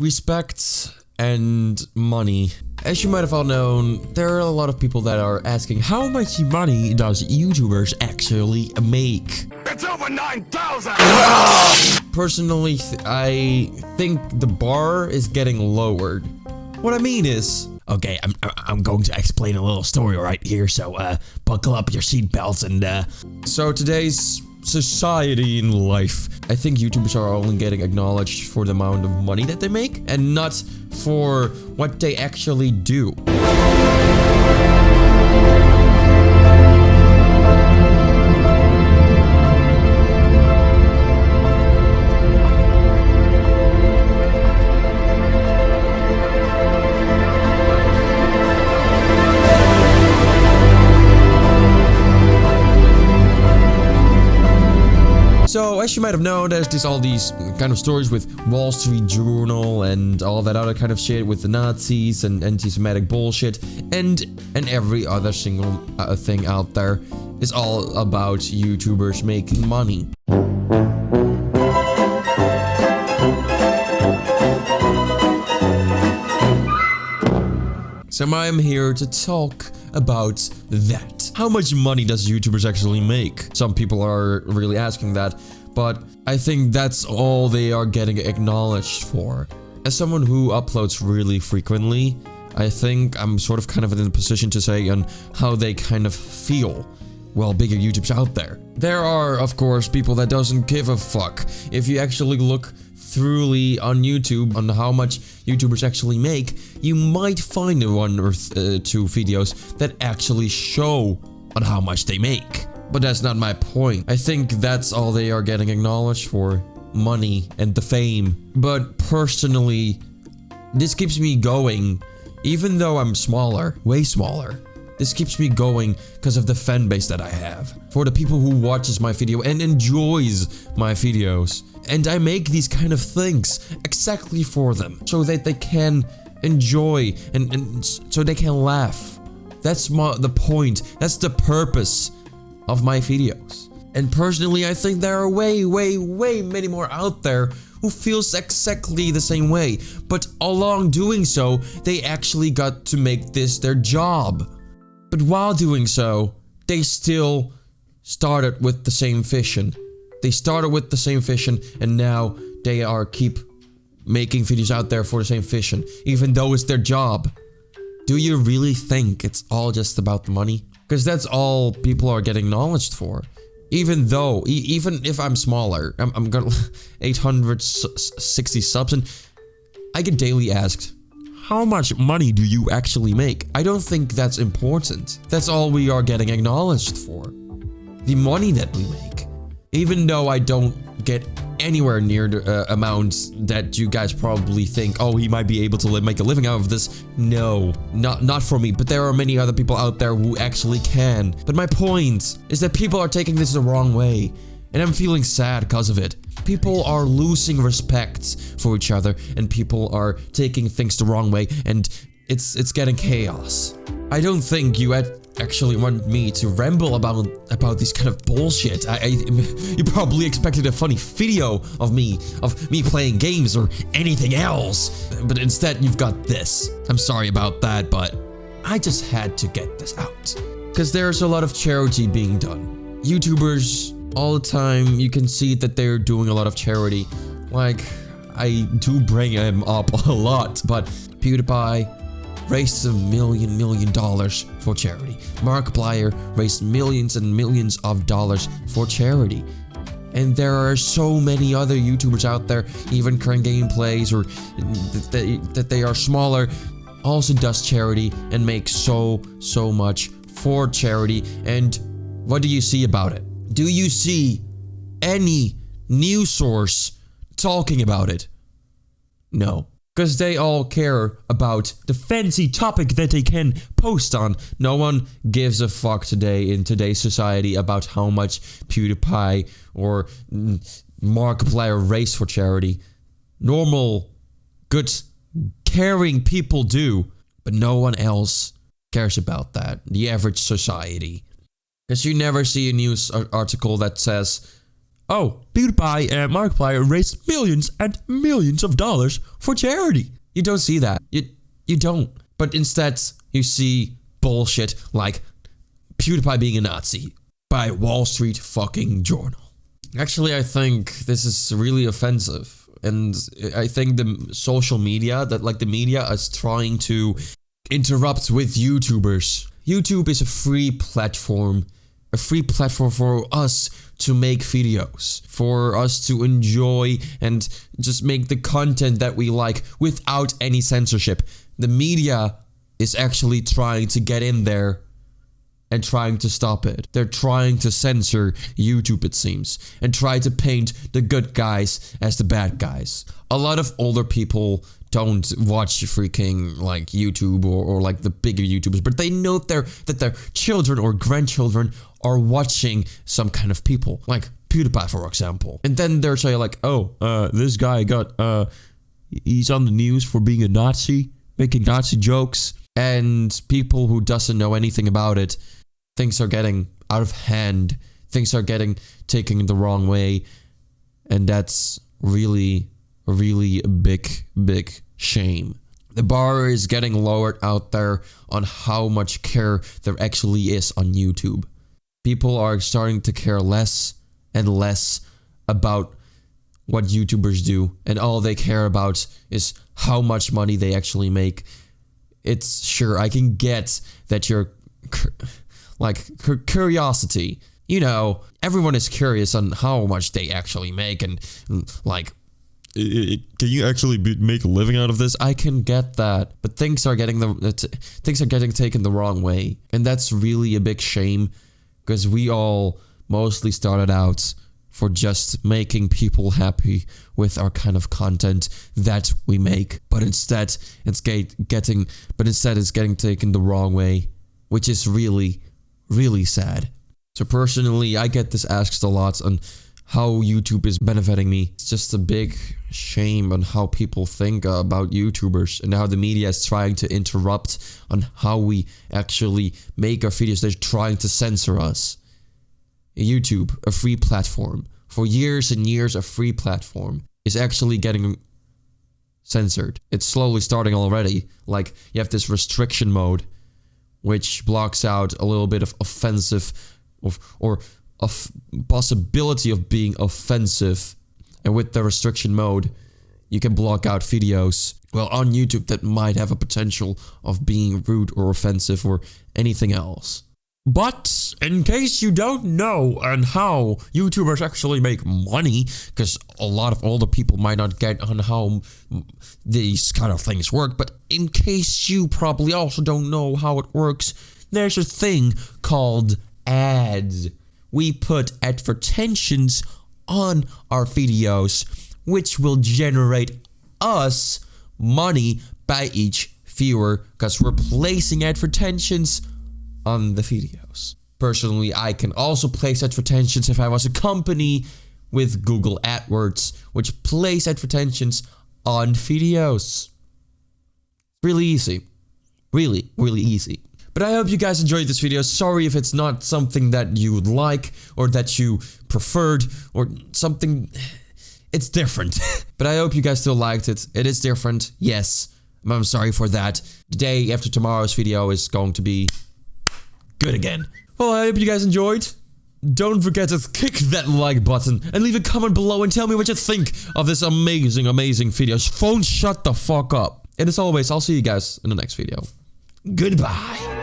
Respect and money. As you might have all known, there are a lot of people that are asking, how much money does YouTubers actually make? It's over 9,000! Personally, I think the bar is getting lowered. What I mean is... Okay, I'm going to explain a little story right here, so buckle up your seatbelts and So today's society in life, I think YouTubers are only getting acknowledged for the amount of money that they make and not for what they actually do. So, as you might have known, there's all these kind of stories with Wall Street Journal and all that other kind of shit with the Nazis and anti-semetic bullshit and every other single thing out there is all about YouTubers making money. So I'm here to talk about that. How much money does YouTubers actually make? Some people are really asking that, but I think that's all they are getting acknowledged for. As someone who uploads really frequently, I think I'm sort of kind of in a position to say on how they kind of feel. Well, bigger YouTubers out there. There are, of course, people that doesn't give a fuck. If you actually look thoroughly on YouTube on how much YouTubers actually make, you might find one or two videos that actually show on how much they make. But that's not my point. I think that's all they are getting acknowledged for. Money and the fame. But personally, this keeps me going, even though I'm smaller, way smaller. This keeps me going because of the fan base that I have. For the people who watches my video and enjoys my videos. And I make these kind of things exactly for them. So that they can enjoy and so they can laugh. That's the point. That's the purpose of my videos. And personally, I think there are way many more out there who feels exactly the same way. But along doing so, they actually got to make this their job. But while doing so, they still started with the same vision. They started with the same vision and now they keep making videos out there for the same vision, even though it's their job. Do you really think it's all just about the money? Because that's all people are getting acknowledged for. Even though, even if I'm smaller, I'm got 860 subs and I get daily asked, how much money do you actually make? I don't think that's important. That's all we are getting acknowledged for. The money that we make. Even though I don't get anywhere near the amounts that you guys probably think, oh, he might be able to make a living out of this. No, not for me, but there are many other people out there who actually can. But my point is that people are taking this the wrong way, and I'm feeling sad because of it. People are losing respect for each other, and people are taking things the wrong way, and it's getting chaos. I don't think you actually want me to ramble about this kind of bullshit. You probably expected a funny video of me playing games or anything else, but instead you've got this. I'm sorry about that, but I just had to get this out. Because there's a lot of charity being done. YouTubers, all the time, you can see that they're doing a lot of charity. Like, I do bring him up a lot, but PewDiePie raised $1 million for charity. Markiplier raised millions and millions of dollars for charity. And there are so many other YouTubers out there, even current gameplays or that they are smaller, also does charity and makes so much for charity. And what do you see about it? Do you see any news source talking about it? No. Because they all care about the fancy topic that they can post on. No one gives a fuck today in today's society about how much PewDiePie or Markiplier raised for charity. Normal, good, caring people do, but no one else cares about that. The average society. Because you never see a news article that says, oh, PewDiePie and Markiplier raised millions and millions of dollars for charity. You don't see that. You don't. But instead, you see bullshit like PewDiePie being a Nazi by Wall Street fucking Journal. Actually, I think this is really offensive. And I think the social media, the media is trying to interrupt with YouTubers. YouTube is a free platform for us to make videos, for us to enjoy and just make the content that we like without any censorship. The media is actually trying to get in there and trying to stop it. They're trying to censor YouTube, it seems, and try to paint the good guys as the bad guys. A lot of older people don't watch freaking like YouTube or like the bigger YouTubers, but they know that their children or grandchildren are watching some kind of people, like PewDiePie, for example. And then they're saying like, oh, this guy he's on the news for being a Nazi, making Nazi jokes, and people who doesn't know anything about it, things are getting out of hand, things are getting taken the wrong way, and that's really a big shame. The bar is getting lowered out there on how much care there actually is on YouTube. People are starting to care less and less about what YouTubers do, and all they care about is how much money they actually make. It's sure, I can get that you're curiosity. You know, everyone is curious on how much they actually make and like, can you actually make a living out of this? I can get that, but things are getting taken the wrong way, and that's really a big shame, because we all mostly started out for just making people happy with our kind of content that we make, but instead it's getting taken the wrong way, which is really sad. So personally, I get this asked a lot on how YouTube is benefiting me. It's just a big shame on how people think about YouTubers and how the media is trying to interrupt on how we actually make our videos. They're trying to censor us. YouTube, a free platform, for years and years a free platform, is actually getting censored. It's slowly starting already. Like, you have this restriction mode, which blocks out a little bit of offensive or possibility of being offensive. And with the restriction mode, you can block out videos, well, on YouTube that might have a potential of being rude or offensive or anything else. But in case you don't know on how YouTubers actually make money, because a lot of older people might not get on how these kind of things work, but in case you probably also don't know how it works, there's a thing called ads. We put advertentions on our videos, which will generate us money by each viewer, because we're placing advertentions on the videos. Personally, I can also place advertentions if I was a company with Google AdWords, which place advertentions on videos. Really easy. Really easy. But I hope you guys enjoyed this video. Sorry if it's not something that you would like or that you preferred or something. It's different. But I hope you guys still liked it. It is different. Yes. I'm sorry for that. The day after tomorrow's video is going to be good again. Well, I hope you guys enjoyed. Don't forget to kick that like button and leave a comment below and tell me what you think of this amazing video. Phone, shut the fuck up. And as always, I'll see you guys in the next video. Goodbye.